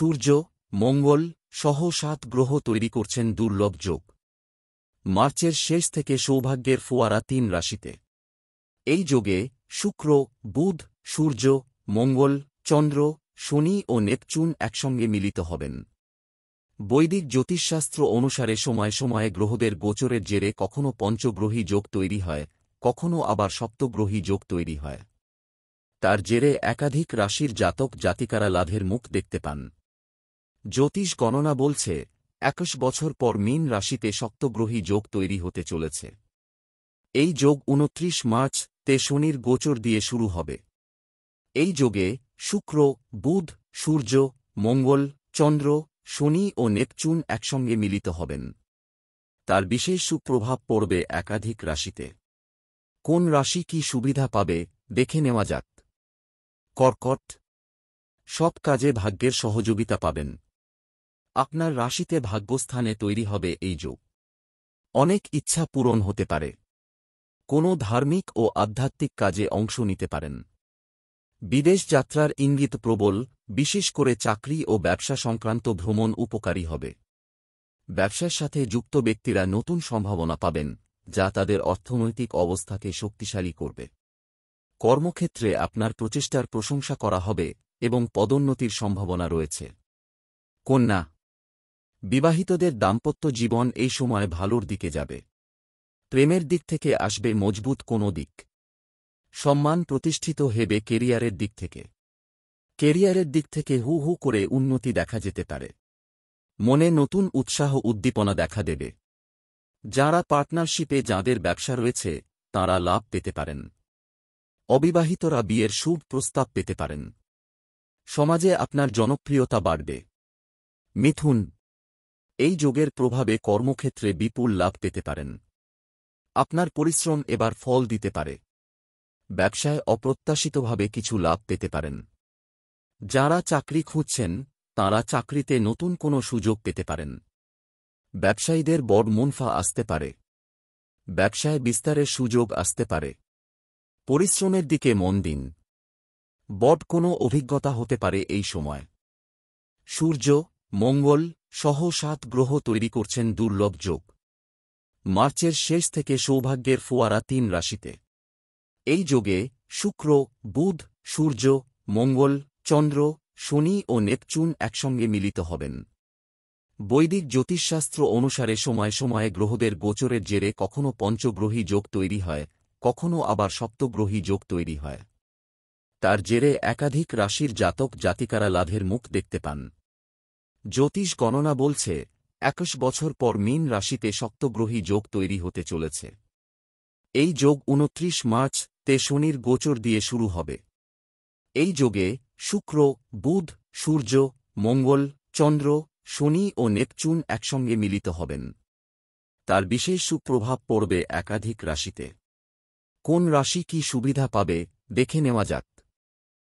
সূর্য, মঙ্গল সহ ৭ গ্রহ তৈরি করছেন দুর্লভ যোগ। মার্চের শেষ থেকে সৌভাগ্যের ফোয়ারা ৩ রাশিতে। এই যোগে শুক্র, বুধ, সূর্য, মঙ্গল, চন্দ্র, শনি ও নেপচুন একসঙ্গে মিলিত হবেন। বৈদিক জ্যোতিষশাস্ত্র অনুসারে সময়ে সময়ে গ্রহদের গোচরের জেরে কখনও পঞ্চগ্রহী যোগ তৈরি হয়, কখনও আবার সপ্তগ্রহী যোগ তৈরি হয়। তার জেরে একাধিক রাশির জাতক জাতিকারা লাভের মুখ দেখতে পান। জ্যোতিষ গণনা বলছে ২১ বছর পর মীন রাশিতে সপ্তগ্রহী যোগ তৈরি হতে চলেছে। এই যোগ ২৯ মার্চ তে শনির গোচর দিয়ে শুরু হবে। এই যোগে শুক্র, বুধ, সূর্য, মঙ্গল, চন্দ্র, শনি ও নেপচুন একসঙ্গে মিলিত হবেন। তার বিশেষ সুপ্রভাব পড়বে একাধিক রাশিতে। কোন রাশি কি সুবিধা পাবে দেখে নেওয়া যাক। কর্কট, সব কাজে ভাগ্যের সহযোগিতা পাবেন। আপনার রাশিতে ভাগ্যস্থানে তৈরি হবে এই যোগ। অনেক ইচ্ছা পূরণ হতে পারে। কোনো ধার্মিক ও আধ্যাত্মিক কাজে অংশ নিতে পারেন। বিদেশ যাত্রার ইঙ্গিত প্রবল, বিশেষ করে চাকরি ও ব্যবসা সংক্রান্ত ভ্রমণ উপকারী হবে। ব্যবসার সাথে যুক্ত ব্যক্তিরা নতুন সম্ভাবনা পাবেন, যা তাদের অর্থনৈতিক অবস্থাকে শক্তিশালী করবে। কর্মক্ষেত্রে আপনার প্রচেষ্টার প্রশংসা করা হবে এবং পদোন্নতির সম্ভাবনা রয়েছে। কন্যা, বিবাহিতদের দাম্পত্য জীবন এই সময় ভালোর দিকে যাবে। প্রেমের দিক থেকে আসবে মজবুত কোনো দিক। সম্মান প্রতিষ্ঠিত হেবে কেরিয়ারের দিক থেকে। কেরিয়ারের দিক থেকে হু হু করে উন্নতি দেখা যেতে পারে। মনে নতুন উৎসাহ উদ্দীপনা দেখা দেবে। যারা পার্টনারশিপে যাঁদের ব্যবসা রয়েছে তাঁরা লাভ পেতে পারেন। অবিবাহিতরা বিয়ের শুভ প্রস্তাব পেতে পারেন। সমাজে আপনার জনপ্রিয়তা বাড়বে। মিথুন, এই যোগের প্রভাবে কর্মক্ষেত্রে বিপুল লাভ পেতে পারেন। আপনার পরিশ্রম এবার ফল দিতে পারে। ব্যবসায় অপ্রত্যাশিতভাবে কিছু লাভ পেতে পারেন। যাঁরা চাকরি খুঁজছেন তাঁরা চাকরিতে নতুন কোনো সুযোগ পেতে পারেন। ব্যবসায়ীদের বড় মুনাফা আসতে পারে। ব্যবসায় বিস্তারের সুযোগ আসতে পারে। পরিশ্রমের দিকে মন দিন। বড় কোনো অভিজ্ঞতা হতে পারে এই সময়। সূর্য, মঙ্গল সহ ৭ গ্রহ তৈরি করছেন দুর্লভ যোগ। মার্চের শেষ থেকে সৌভাগ্যের ফোয়ারা ৩ রাশিতে। এই যোগে শুক্র, বুধ, সূর্য, মঙ্গল, চন্দ্র, শনি ও নেপচুন একসঙ্গে মিলিত হবেন। বৈদিক জ্যোতিষশাস্ত্র অনুসারে সময়ে সময়ে গ্রহদের গোচরের জেরে কখনও পঞ্চগ্রহী যোগ তৈরি হয়, কখনও আবার সপ্তগ্রহী যোগ তৈরি হয়। তার জেরে একাধিক রাশির জাতক জাতিকারা লাভের মুখ দেখতে পান। জ্যোতিষ গণনা বলছে ২১ বছর পর মীন রাশিতে সপ্তগ্রহী যোগ তৈরি হতে চলেছে। এই যোগ ২৯ মার্চ তে শনির গোচর দিয়ে শুরু হবে। এই যোগে শুক্র, বুধ, সূর্য, মঙ্গল, চন্দ্র, শনি ও নেপচুন একসঙ্গে মিলিত হবেন। তার বিশেষ সুপ্রভাব পড়বে একাধিক রাশিতে। কোন রাশি কি সুবিধা পাবে দেখে নেওয়া যাক।